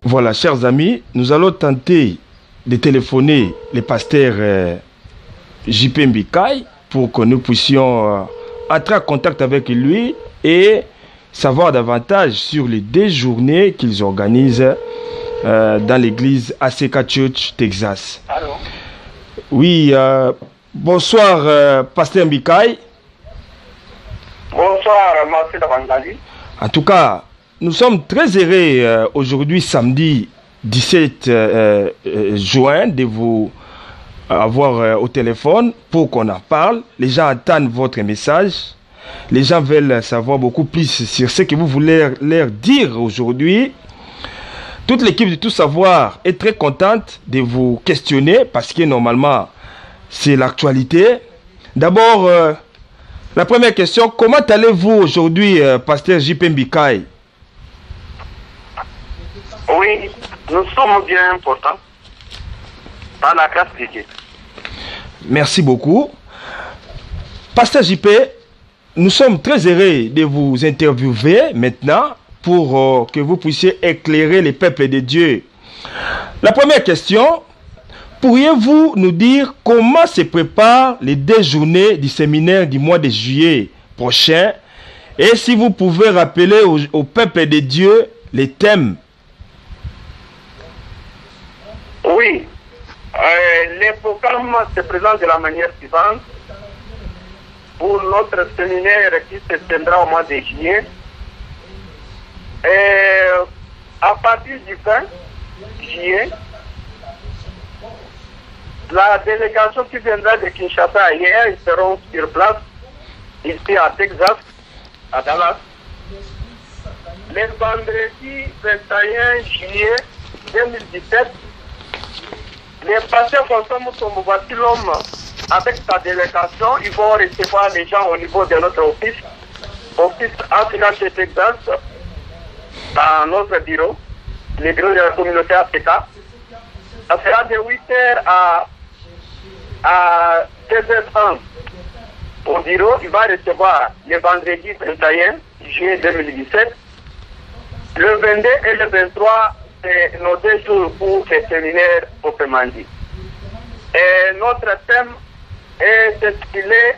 Voilà, chers amis, nous allons tenter de téléphoner le pasteur JP Mbikai pour que nous puissions entrer en contact avec lui et savoir davantage sur les 2 journées qu'ils organisent dans l'église ACK Church, Texas. Allô? Oui, bonsoir, pasteur Mbikai. Bonsoir, merci d'avoir dit. En tout cas, nous sommes très heureux aujourd'hui, samedi 17 juin, de vous avoir au téléphone pour qu'on en parle. Les gens attendent votre message. Les gens veulent savoir beaucoup plus sur ce que vous voulez leur dire aujourd'hui. Toute l'équipe de Tout Savoir est très contente de vous questionner parce que normalement, c'est l'actualité. D'abord, la première question, comment allez-vous aujourd'hui, pasteur JP Mbikai? Oui, nous sommes bien importants par la grâce de Dieu. Merci beaucoup. Pasteur JP, nous sommes très heureux de vous interviewer maintenant pour que vous puissiez éclairer les peuples de Dieu. La première question, pourriez-vous nous dire comment se préparent les 2 journées du séminaire du mois de juillet prochain? Et si vous pouvez rappeler au peuple de Dieu les thèmes. Oui, les programmes se présentent de la manière suivante. Pour notre séminaire qui se tiendra au mois de juillet, à partir du 20 juillet, la délégation qui viendra de Kinshasa hier, ils seront sur place, ici à Texas, à Dallas. Le vendredi 21 juillet 2017, les pasteurs François Mutombo Basilom, avec sa délégation, ils vont recevoir les gens au niveau de notre office Africa de Texas, dans notre bureau, le bureau de la communauté africaine. Ça sera de 8h à 16h30 au bureau. Il va recevoir le vendredi 21 juillet 2017. Le 22 et le 23, c'est nos 2 jours pour le séminaire proprement dit. Et notre thème est intitulé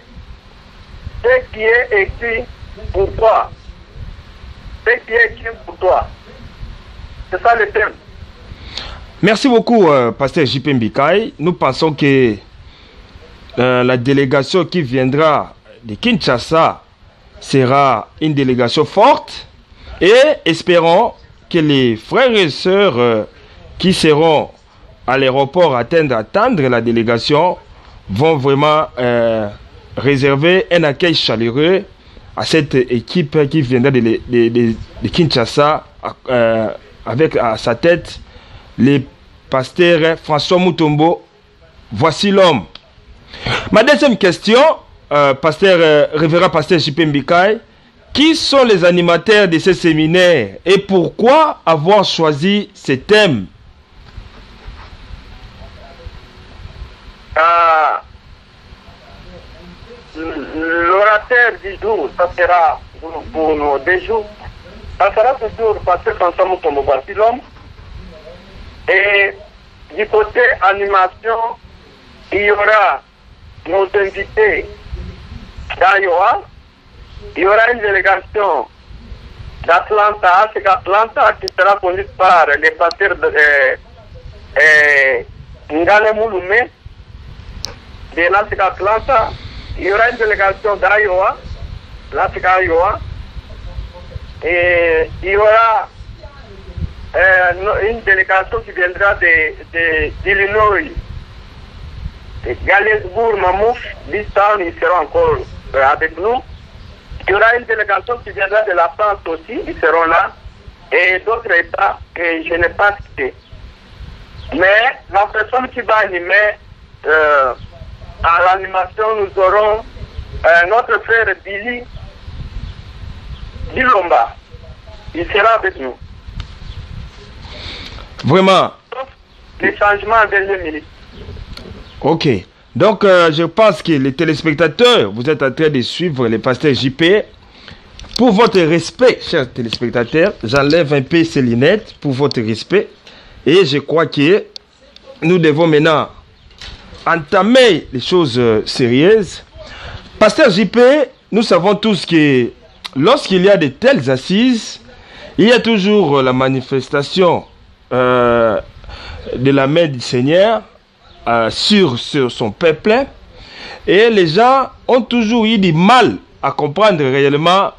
Ce qui est écrit pour toi. Ce qui est écrit pour toi. C'est ça le thème. Merci beaucoup, pasteur JP Mbikai. Nous pensons que la délégation qui viendra de Kinshasa sera une délégation forte et espérons que les frères et sœurs qui seront à l'aéroport attendre la délégation vont vraiment réserver un accueil chaleureux à cette équipe qui viendra de Kinshasa avec à sa tête le pasteur François Mutombo. Voici l'homme. Ma deuxième question, révérend pasteur JP Mbikai, qui sont les animateurs de ce séminaire et pourquoi avoir choisi ces thèmes? L'orateur du jour, ça sera pour nos 2 jours, ça sera toujours pasteur François Mutombo Basilom. Et du côté animation, il y aura nos invités d'Iowa. Il y aura une délégation d'Atlanta, c'est Atlanta qui sera conduite par les pasteurs Ngale Mouloumé de l'Afrique Atlanta. Il y aura une délégation d'Iowa, l'Afrique Iowa. Et il y aura une délégation qui viendra d'Illinois. Galesbourg, Mamouf, Listan, ils seront encore avec nous. Il y aura une délégation qui viendra de la France aussi, ils seront là, et d'autres États que je n'ai pas cités. Mais la personne qui va animer à l'animation, nous aurons notre frère Billy Lomba. Il sera avec nous. Vraiment. Les changements en dernière minute. Ok. Donc, je pense que les téléspectateurs, vous êtes en train de suivre le pasteur JP. Pour votre respect, chers téléspectateurs, j'enlève un peu ces lunettes pour votre respect. Et je crois que nous devons maintenant entamer les choses sérieuses. Pasteur JP, nous savons tous que lorsqu'il y a de telles assises, il y a toujours la manifestation de la main du Seigneur sur son peuple. Et les gens ont toujours eu du mal à comprendre réellement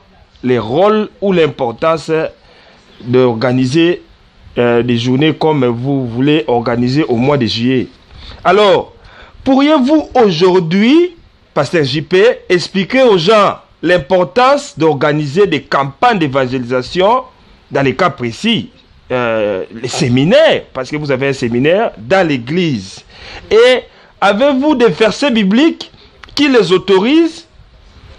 les rôles ou l'importance d'organiser des journées comme vous voulez organiser au mois de juillet. Alors, pourriez-vous aujourd'hui, pasteur JP, expliquer aux gens l'importance d'organiser des campagnes d'évangélisation dans les cas précis, les séminaires, parce que vous avez un séminaire dans l'église. Et avez-vous des versets bibliques qui les autorisent,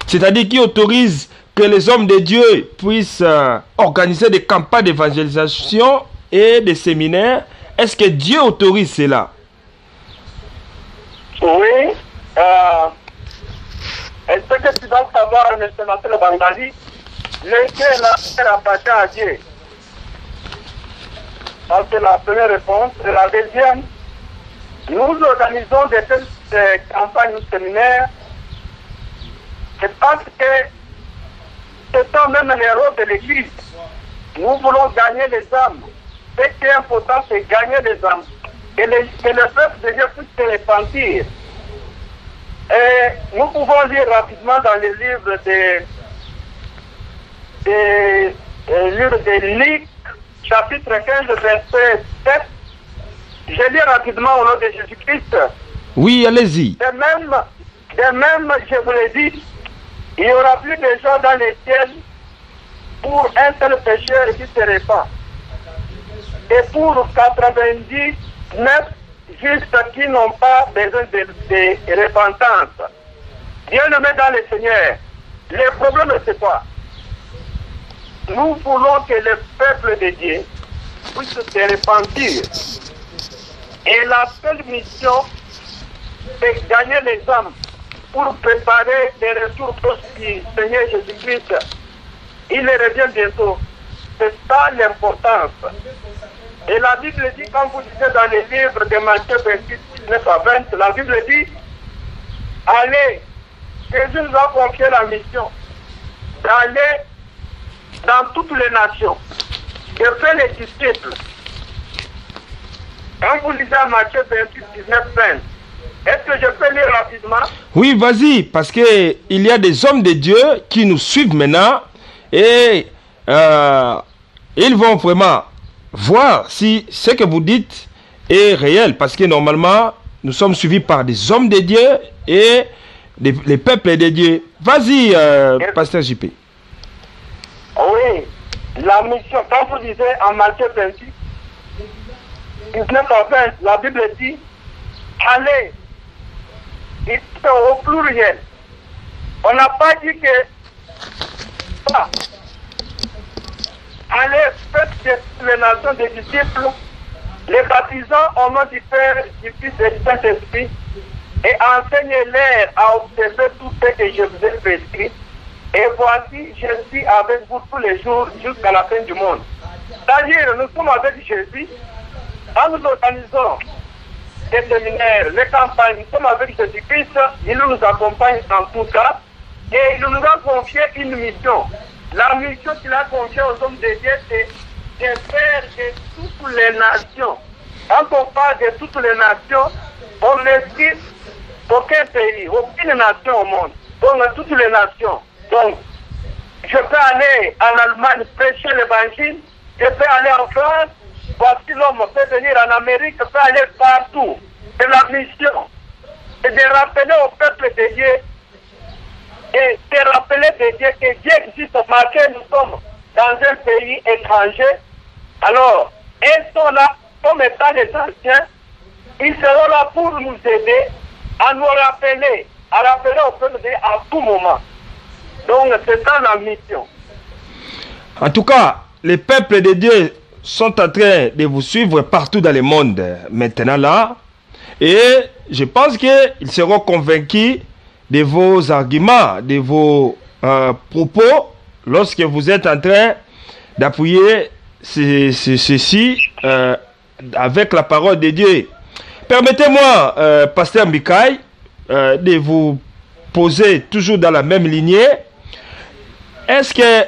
c'est-à-dire qui autorisent que les hommes de Dieu puissent organiser des campagnes d'évangélisation et des séminaires? Est-ce que Dieu autorise cela? Oui. Est-ce que tu dois savoir, M. Marcel Bandali, lequel appartient à Dieu? Ça, c'est la première réponse. Et la deuxième, nous organisons des campagnes ou séminaires. C'est parce que c'est quand même les rôles de l'Église. Nous voulons gagner les âmes. Ce qui est important, c'est gagner les âmes. Que le peuple de Dieu puisse se repentir. Et nous pouvons lire rapidement dans les livres de Luc, chapitre 15, verset 7. Je lis rapidement au nom de Jésus-Christ. Oui, allez-y. De même, je vous l'ai dit, il n'y aura plus de gens dans les ciels pour un seul pécheur qui se répand. Et pour 99 justes qui n'ont pas besoin de repentance. Dieu le met dans le Seigneur. Le problème, c'est quoi? Nous voulons que le peuple de Dieu puisse se repentir. Et la seule mission, c'est gagner les âmes pour préparer le retour du Seigneur Jésus-Christ. Il revient bientôt. C'est ça l'importance. Et la Bible dit, quand vous lisez dans les livres de Matthieu 28, 19 à 20, la Bible dit, allez, Jésus nous a confié la mission d'aller dans toutes les nations, de faire les disciples. Quand vous lisez Matthieu 28, 19, 20, est-ce que je peux lire rapidement? Oui, vas-y, parce que il y a des hommes de Dieu qui nous suivent maintenant et ils vont vraiment voir si ce que vous dites est réel, parce que normalement, nous sommes suivis par des hommes de Dieu et les peuples de Dieu. Vas-y, pasteur JP. Oui, la mission, quand vous lisez en Matthieu 28, 19 à 20, la Bible dit, allez, au pluriel. On n'a pas dit que allez, faites les nations des disciples, les baptisant au nom du Père, du Fils et du Saint-Esprit, et enseignez-les à observer tout ce que je vous ai prescrit. Et voici, je suis avec vous tous les jours jusqu'à la fin du monde. C'est-à-dire, nous sommes avec Jésus, quand nous organisons des séminaires, les campagnes, nous sommes avec Jésus-Christ, il nous accompagne en tout cas, et il nous a confié une mission. La mission qu'il a confiée aux hommes de Dieu, c'est de faire de toutes les nations. Quand on parle de toutes les nations, on ne cite aucun pays, aucune nation au monde. Donc, toutes les nations. Donc, je peux aller en Allemagne prêcher l'évangile, je peux aller en France, voici l'homme peut venir en Amérique, peut aller partout. C'est la mission. Et de rappeler au peuple de Dieu, et de rappeler de Dieu que marqué, nous sommes dans un pays étranger. Alors, ils sont là comme étant les anciens. Ils seront là pour nous aider à nous rappeler, au peuple à tout moment. Donc, c'est ça la mission. En tout cas, les peuples de Dieu sont en train de vous suivre partout dans le monde maintenant là. Et je pense qu'ils seront convaincus de vos arguments, de vos propos, lorsque vous êtes en train d'appuyer ceci avec la parole de Dieu. Permettez-moi, Pasteur Mikaï, de vous poser toujours dans la même lignée. Est-ce que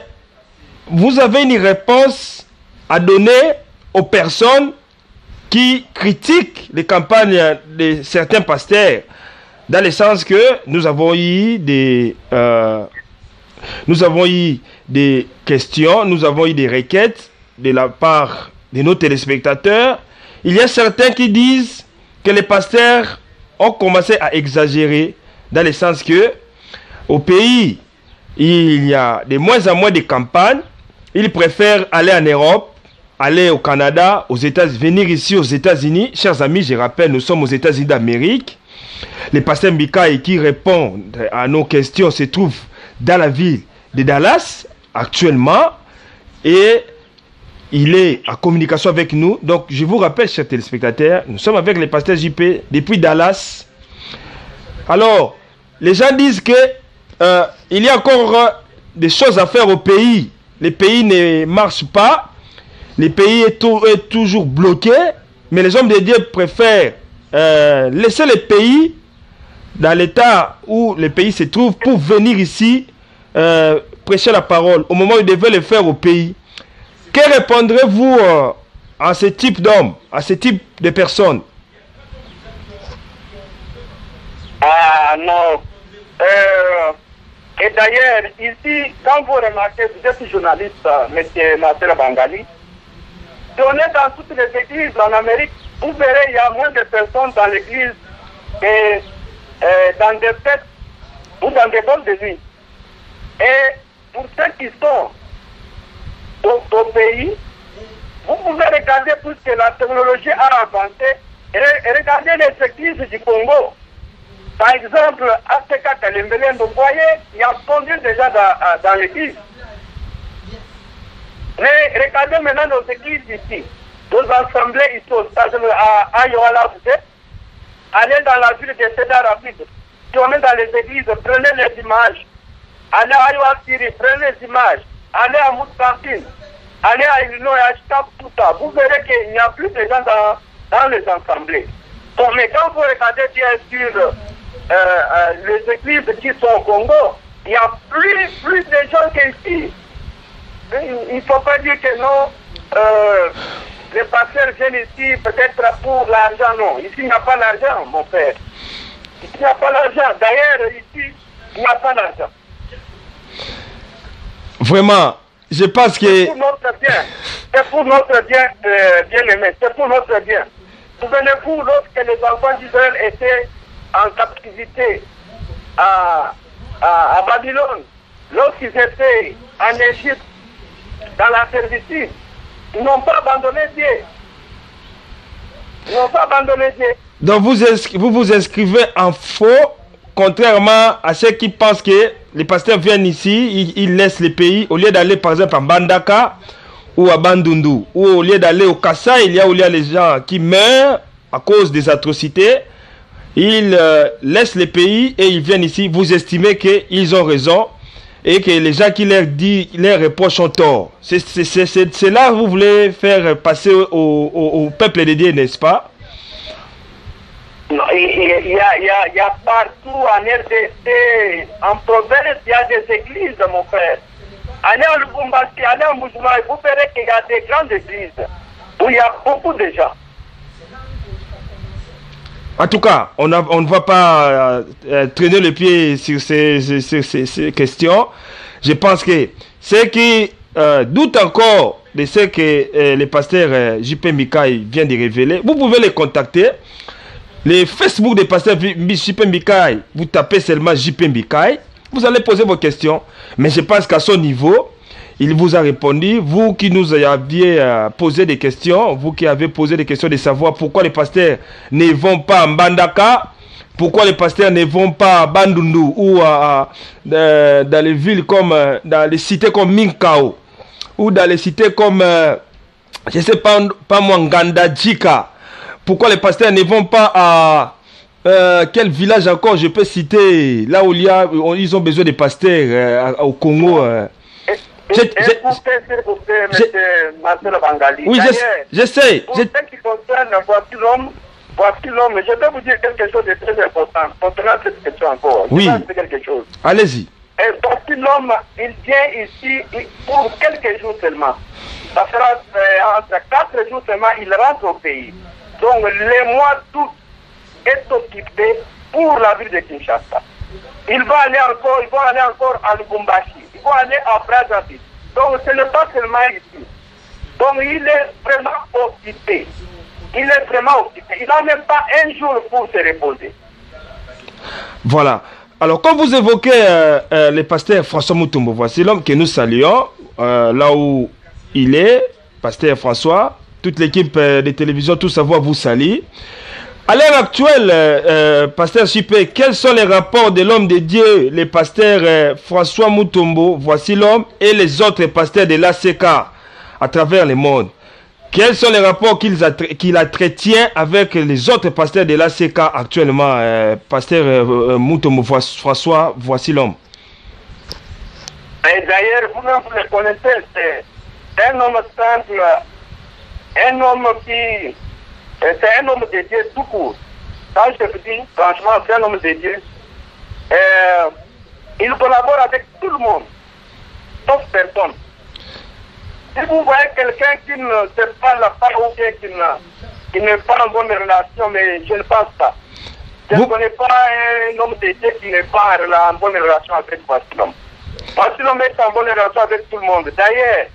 vous avez une réponse à donner aux personnes qui critiquent les campagnes de certains pasteurs, dans le sens que nous avons eu des questions, nous avons eu des requêtes de la part de nos téléspectateurs. Il y a certains qui disent que les pasteurs ont commencé à exagérer, dans le sens que au pays, il y a de moins en moins de campagnes. Ils préfèrent aller en Europe, aller au Canada, aux États-Unis, venir ici aux États-Unis. Chers amis, je rappelle, nous sommes aux États-Unis d'Amérique. Le pasteur Mikaï qui répond à nos questions se trouve dans la ville de Dallas actuellement et il est en communication avec nous. Donc, je vous rappelle, chers téléspectateurs, nous sommes avec le pasteur JP depuis Dallas. Alors, les gens disent que il y a encore des choses à faire au pays. Le pays ne marche pas. Le pays est toujours bloqué. Mais les hommes de Dieu préfèrent laisser le pays dans l'état où le pays se trouve pour venir ici prêcher la parole au moment où ils devaient le faire au pays. Que répondrez-vous à ce type d'hommes, à ce type de personnes? Ah non. Et d'ailleurs, ici, quand vous remarquez, vous êtes journaliste, M. Marcel Bangali, si on est dans toutes les églises en Amérique, vous verrez, il y a moins de personnes dans l'église que dans des fêtes ou dans des bonnes de nuit. Et pour ceux qui sont au pays, vous pouvez regarder tout ce que la technologie a avancé et regarder les églises du Congo. Par exemple, Afrika Kalembele, vous voyez, il y a fondu déjà dans l'église. Mais regardez maintenant nos églises ici, nos assemblées ici au stade à Yoala, vous êtes. Allez dans la ville de Cédar Rapide. Si on est dans les églises, prenez les images. Allez à Yoala Siri, prenez les images. Allez à Moussantine. Allez à Illinois, à Chicago, vous verrez qu'il n'y a plus de gens dans les assemblées. Bon, mais quand vous regardez bien sûr les églises qui sont au Congo, il y a plus de gens qu'ici. Il ne faut pas dire que non, les pasteurs viennent ici peut-être pour l'argent, non. Ici, il n'y a pas l'argent, mon père. Ici, il n'y a pas l'argent. D'ailleurs, ici, il n'y a pas l'argent. Vraiment, je pense que... C'est pour notre bien. C'est pour notre bien, bien-aimé. C'est pour notre bien. Souvenez-vous, lorsque les enfants d'Israël étaient en captivité à Babylone, lorsqu'ils étaient en Égypte, dans la servitude, ils n'ont pas abandonné Dieu. Ils n'ont pas abandonné Dieu. Donc vous vous inscrivez en faux, contrairement à ceux qui pensent que les pasteurs viennent ici, ils laissent le pays, au lieu d'aller par exemple à Bandaka ou à Bandundu, ou au lieu d'aller au Kassai, il y a les gens qui meurent à cause des atrocités. Ils laissent le pays et ils viennent ici. Vous estimez qu'ils ont raison et que les gens qui leur reprochent ont tort. C'est là que vous voulez faire passer au peuple de Dieu, n'est-ce pas? Non, il y a partout en RDC, en province, il y a des églises, mon frère. Allez en Lubumbashi, allez en Moujuma, vous verrez qu'il y a des grandes églises où il y a beaucoup de gens. En tout cas, on ne va pas traîner le pied sur ces questions. Je pense que ceux qui doutent encore de ce que le pasteur JP Mikaï vient de révéler, vous pouvez les contacter. Le Facebook des pasteurs JP Mikaï, vous tapez seulement JP Mikaï, vous allez poser vos questions. Mais je pense qu'à son niveau, il vous a répondu. Vous qui nous aviez posé des questions, vous qui avez posé des questions de savoir pourquoi les pasteurs ne vont pas en Bandaka, pourquoi les pasteurs ne vont pas à Bandundu ou dans les villes comme, dans les cités comme Minkao, ou dans les cités comme, je ne sais pas moi, Ngandajika. Pourquoi les pasteurs ne vont pas à quel village encore je peux citer, là où ils ont besoin de pasteurs au Congo. Écoutez, s'il vous plaît, M. Marcel Bangali. Oui, j'essaie. Pour ce qui concerne voici l'homme, je vais vous dire quelque chose de très important concernant cette question encore. Oui. Je vais vous dire quelque chose. Allez-y. Et voici l'homme, il vient ici pour quelques jours seulement. Ça sera entre 4 jours seulement, il rentre au pays. Donc, le mois d'août est occupé pour la ville de Kinshasa. Il va aller encore à Lubumbashi. Il va aller à Brazzaville. Donc, ce n'est pas seulement ici. Donc, il est vraiment occupé. Il est vraiment occupé. Il n'a même pas un jour pour se reposer. Voilà. Alors, quand vous évoquez le pasteur François Mutombo, voici l'homme que nous saluons, là où il est, pasteur François, toute l'équipe de télévision, tout savoir vous salue. À l'heure actuelle, pasteur Chipé, quels sont les rapports de l'homme de Dieu, le pasteur François Mutombo, voici l'homme, et les autres pasteurs de l'ACK à travers le monde? Quels sont les rapports qu'il entretient avec les autres pasteurs de l'ACK actuellement, pasteur Mutombo François, voici l'homme? Et d'ailleurs, vous le connaissez, c'est un homme simple, un homme qui... C'est un homme de Dieu tout court. Ça, je vous dis, franchement, c'est un homme de Dieu. Il collabore avec tout le monde, sauf personne. Si vous voyez quelqu'un qui ne se parle pas ou bien qui n'est pas en bonne relation, mais je ne pense pas. Je ne connais pas un homme de Dieu qui n'est pas en bonne relation avec Voici-l'homme. Voici-l'homme est en bonne relation avec tout le monde. D'ailleurs,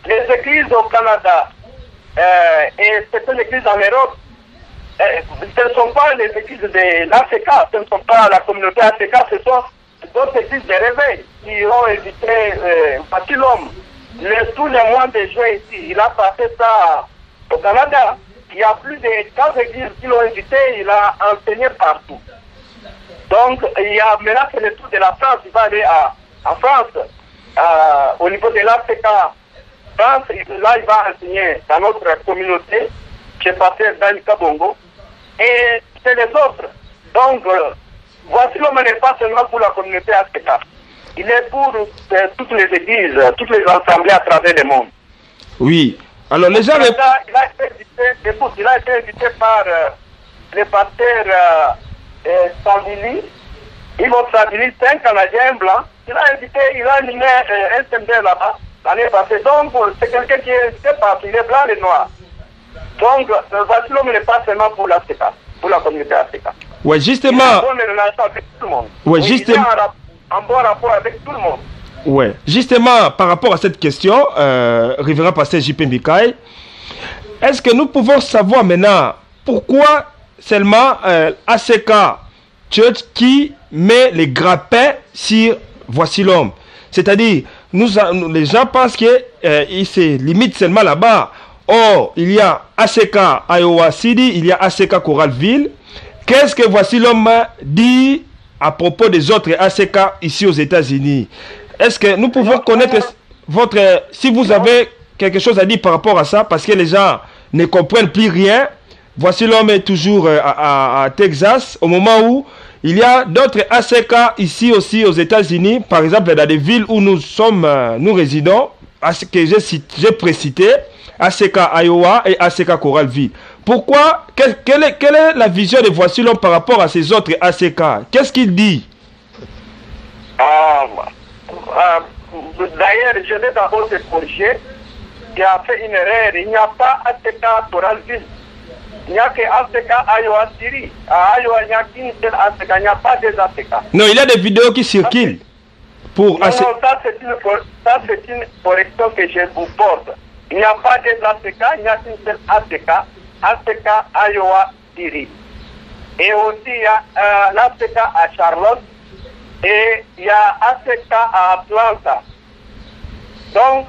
les églises au Canada, et certaines églises en Europe, ce ne sont pas les églises de l'ACK, ce ne sont pas la communauté ACK, ce sont d'autres églises de réveil qui ont invité Voici-l'homme tous les mois de juin ici. Il a passé ça au Canada. Il y a plus de 15 églises qui l'ont invité, il a enseigné partout. Donc, il y a maintenant c'est le tour de la France, il va aller en France, au niveau de l'ACK. France, là, il va enseigner dans notre communauté, chez Pasteur Dani Kabongo, et c'est les autres. Donc, voici l'homme n'est pas seulement pour la communauté ACK. Il est pour toutes les églises, toutes les assemblées à travers le monde. Oui. Alors, les gens... Il a été invité par le pasteur Sandili. Yves Sandili, c'est un Canadien blanc. Il a animé un séminaire là-bas l'année passée. Donc, c'est quelqu'un qui est parti, il est blanc et noir. Donc, voici l'homme n'est pas seulement pour l'ACK, pour la communauté ACK. Oui, justement. Il a une bonne relation avec tout le monde. Oui, justement. Il est en bon rapport avec tout le monde. Oui, justement, par rapport à cette question, révérend pasteur J.P. Mbikaï, est-ce que nous pouvons savoir maintenant pourquoi seulement ACK Church qui met les grappins sur Voici l'homme? C'est-à-dire, les gens pensent qu'il se limite seulement là-bas. Or, il y a ACK Iowa City, il y a ACK Coralville. Qu'est-ce que Voici l'homme dit à propos des autres ACK ici aux États-Unis? Est-ce que nous pouvons connaître si vous avez quelque chose à dire par rapport à ça, parce que les gens ne comprennent plus rien. Voici l'homme est toujours à Texas, au moment où il y a d'autres ACK ici aussi aux États-Unis, par exemple dans des villes où nous résidons, que j'ai précité, ACK Iowa et ACK Coralville. Pourquoi? Quelle est la vision de Voici l'homme par rapport à ces autres ACK? Qu'est-ce qu'il dit? D'ailleurs, je vais d'abord te corriger. Tu as fait une erreur. Il n'y a pas ACK Coralville. Il n'y a que ACK Iowa City. À Iowa, il n'y a qu'une seule ACK. Il n'y a pas des ACK. Non, il y a des vidéos qui circulent. Non, ça c'est une correction que je vous porte. Il n'y a pas des ACK, il n'y a qu'une seule ACK. ACK Iowa City. Et aussi, il y a l'ACK à Charlotte. et il y a ACK à Atlanta. Donc,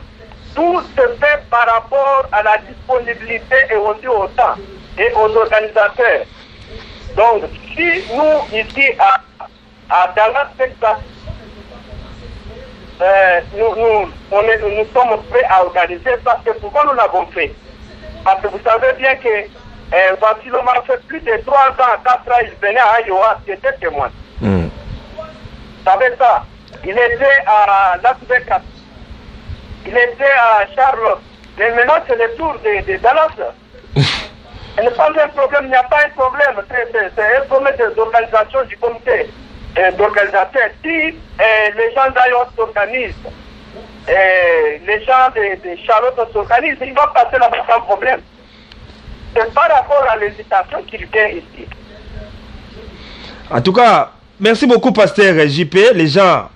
tout se fait par rapport à la disponibilité et aussi au temps et aux organisateurs. Donc, si nous, ici à Dallas, Texas, nous sommes prêts à organiser parce que pourquoi nous l'avons fait? Parce que vous savez bien que Vassilom a fait plus de 3 ans, 4 ans, il venait à Iowa, c'était témoin. Vous savez ça? Il était à Las Vegas. Il était à Charlotte. Mais maintenant, c'est le tour de Dallas. Il n'y a pas un problème, il n'y a pas un problème. C'est un problème d'organisation du comité d'organisateurs. Si les gens d'Iowa s'organisent, les gens de Charlotte s'organisent, ils vont passer là-bas sans problème. C'est par rapport à l'hésitation qu'il vient ici. En tout cas, merci beaucoup, pasteur JP. Les gens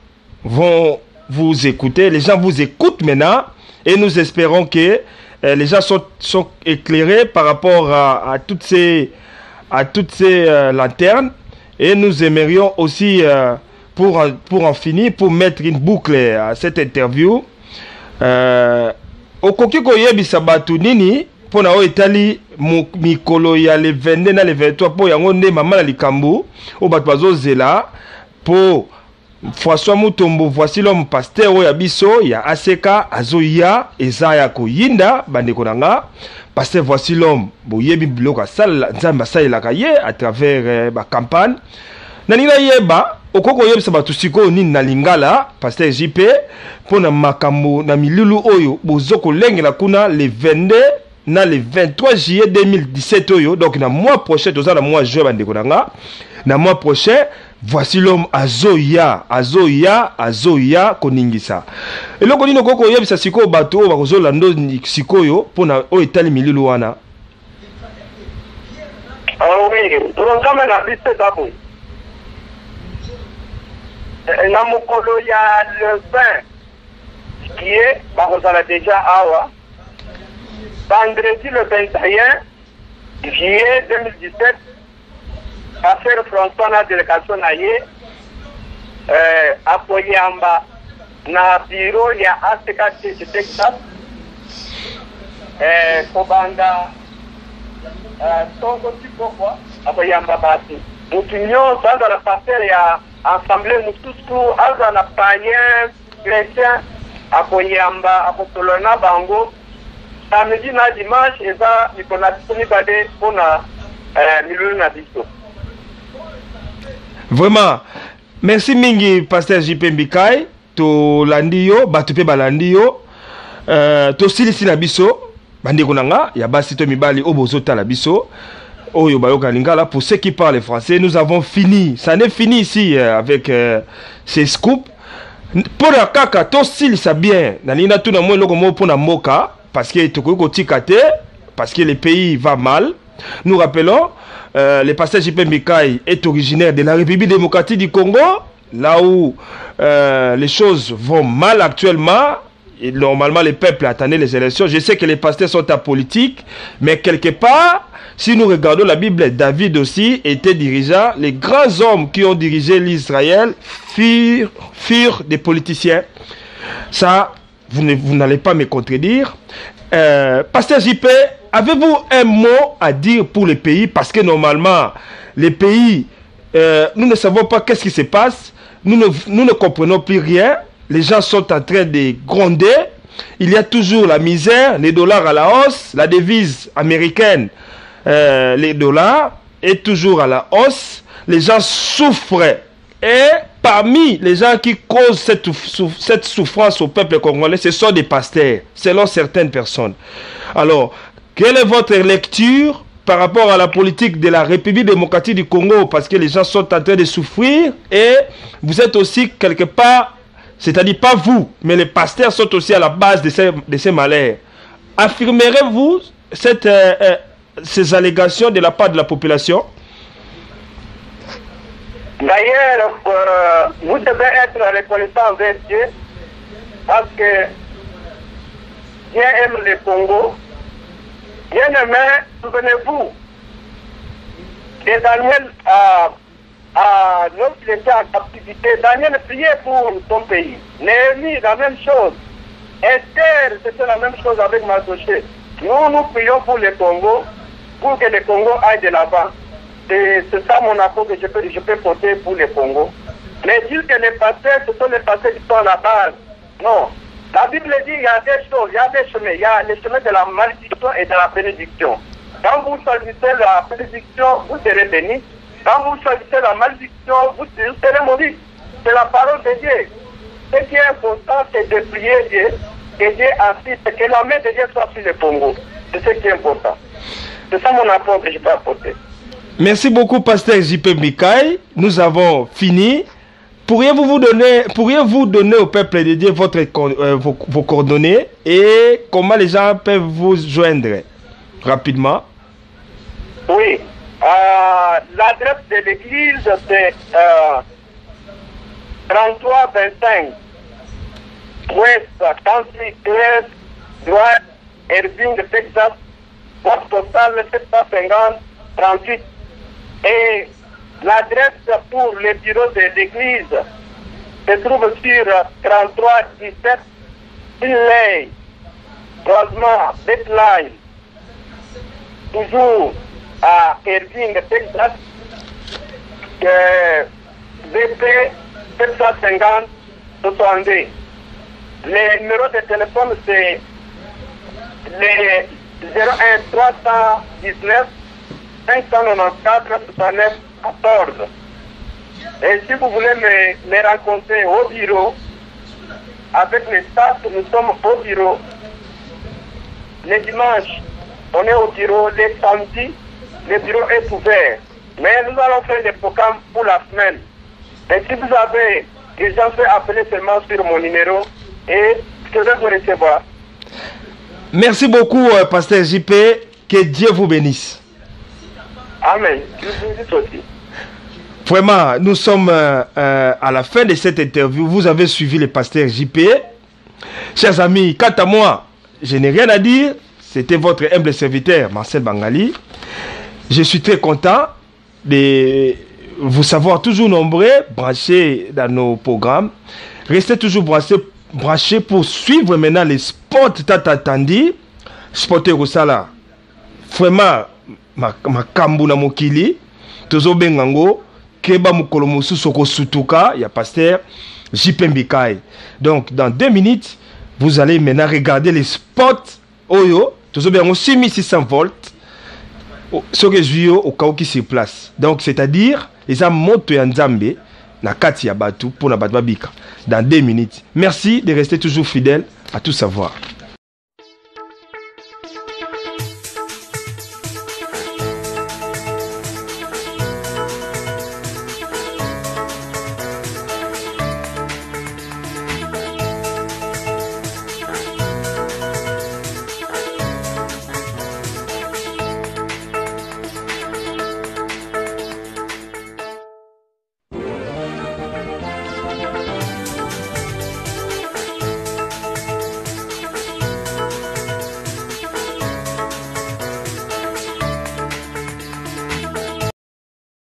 vont vous écouter, les gens vous écoutent maintenant et nous espérons que les gens sont éclairés par rapport à toutes ces lanternes, et nous aimerions aussi pour en finir, pour mettre une boucle à cette interview, okoki koyebisa batu nini pona o etali mikolo ya le 22 na le 23 po yango nde mama na likambu o batu bazozela po François Mutombo Vassilom pasteur oya biso ya ACK azoya eza ya koyinda bandeko nanga pasteur Vassilom boyebi biloko asala nzambe asalelaka ye à travers ba campagne naninga yeba okoko yebisa batu sikoyo nini na lingala pasteur JP pona makambo na milulu oyo bozoko lengela kuna le 22 na le 23 juillet 2017 oyo, donc na mois prochain toza na mois juin bandeko nanga na mois prochain Vassilom azoya koningisa eloko nino koko yebisa sikoyo bato oyo bakozolanda sikoyo pona oyo etali milulu wana. Oui, tolongama na biso d'abord na mokolo ya le 20 qui est bakozala déjà awa vendredi le 21 juillet 2017 pasteur François na délégation na ye akoyamba na bureau ya ACK de Texas kobanda tongo tikokwa akoyamba basi mutu nyonso aza na pasteur ya assemblée mosusu aza na païen chrétien akoyamba akotolona bango samedi na dimanche eza mikolo na biso mibale mpona milulu na biso. Vraiment, merci mingi pasteur JP Mbikai to landiyo batu pe balandiyo to silisi na biso bandeko nanga ya basi to mibali obozo tala biso oyo bayoka lingala. Pour ceux qui parlent français, nous avons fini, ça n'est fini ici avec ces scoops pour la kaka to silisa bien na lina tuna mwe loko mo pona moka parce que toko tikate parce que le pays va mal. Nous rappelons, le pasteur JP Mbikai est originaire de la République démocratique du Congo, là où les choses vont mal actuellement. Et normalement, le peuple attendait les élections. Je sais que les pasteurs sont apolitiques, mais quelque part, si nous regardons la Bible, David aussi était dirigeant. Les grands hommes qui ont dirigé l'Israël furent des politiciens. Ça, vous n'allez pas me contredire. Pasteur JP, avez-vous un mot à dire pour les pays? Parce que normalement, les pays, nous ne savons pas qu'est-ce qui se passe. Nous ne comprenons plus rien. Les gens sont en train de gronder. Il y a toujours la misère, les dollars à la hausse, la devise américaine, les dollars est toujours à la hausse. Les gens souffrent. Et parmi les gens qui causent cette souffrance au peuple congolais, ce sont des pasteurs, selon certaines personnes. Alors, quelle est votre lecture par rapport à la politique de la République démocratique du Congo? Parce que les gens sont en train de souffrir et vous êtes aussi quelque part, c'est-à-dire pas vous, mais les pasteurs sont aussi à la base de ces malheurs. Affirmerez-vous ces allégations de la part de la population? D'ailleurs, vous devez être reconnaissant envers Dieu parce que Dieu aime le Congo. Bien aimé, souvenez-vous de Daniel lorsqu'il était en captivité, Daniel priait pour son pays. Néhémie, la même chose. Esther, c'était la même chose avec Mardochée. Nous prions pour le Congo, pour que le Congo aille de l'avant. C'est ça mon apport que je peux porter pour le Congo. Mais dire que les pasteurs, ce sont les pasteurs qui sont à la base. Non. La Bible dit qu'il y a des choses, il y a des chemins. Il y a les chemins de la malédiction et de la bénédiction. Quand vous choisissez la bénédiction, vous serez béni. Quand vous choisissez la malédiction, vous serez maudit. C'est la parole de Dieu. Ce qui est important, c'est de prier Dieu, que Dieu assiste, que la main de Dieu soit sur le Congo. C'est ce qui est important. C'est ça mon apport que je peux apporter. Merci beaucoup, pasteur J.P. Mbikaï. Nous avons fini. Pourriez-vous donner au peuple de Dieu vos coordonnées et comment les gens peuvent vous joindre rapidement? Oui. L'adresse de l'église, c'est 3325 West Country Crest Drive, Irving, Texas, boîte postale 750 38. Et l'adresse pour le bureau de l'église se trouve sur 3317 Finlay, croisement Deadline, toujours à Irving, Texas, BP 750 62. Le numéro de téléphone c'est le 01 319 594 69 14. Et si vous voulez me rencontrer au bureau, avec le staff, nous sommes au bureau. Le dimanche, on est au bureau. Le samedi, le bureau est ouvert. Mais nous allons faire des programmes pour la semaine. Et si vous avez des gens, faites appeler seulement sur mon numéro et je vais vous recevoir. Merci beaucoup, pasteur JP. Que Dieu vous bénisse. Amen. Je vous bénisse aussi. Vraiment, nous sommes à la fin de cette interview. Vous avez suivi le pasteur JP. Chers amis, quant à moi, je n'ai rien à dire. C'était votre humble serviteur, Marcel Bangali. Je suis très content de vous savoir toujours nombreux, branchés dans nos programmes. Restez toujours branchés pour suivre maintenant les spots tatandi. Spotter au sala. Vraiment, ma kambu na mokili. Tozo bengango. Keba mukolo mususu ko sutuka. Il y a pasteur JP Mbikaï. Donc, dans 2 minutes, vous allez maintenant regarder les spots. Oyo. Tozo bengango 6600 volts. Ce que je au cas où qui se place. Donc, c'est-à-dire, les hommes montent en Nzambe, na kati ya batu, pour na batu babika. Dans 2 minutes. Merci de rester toujours fidèle à tout savoir.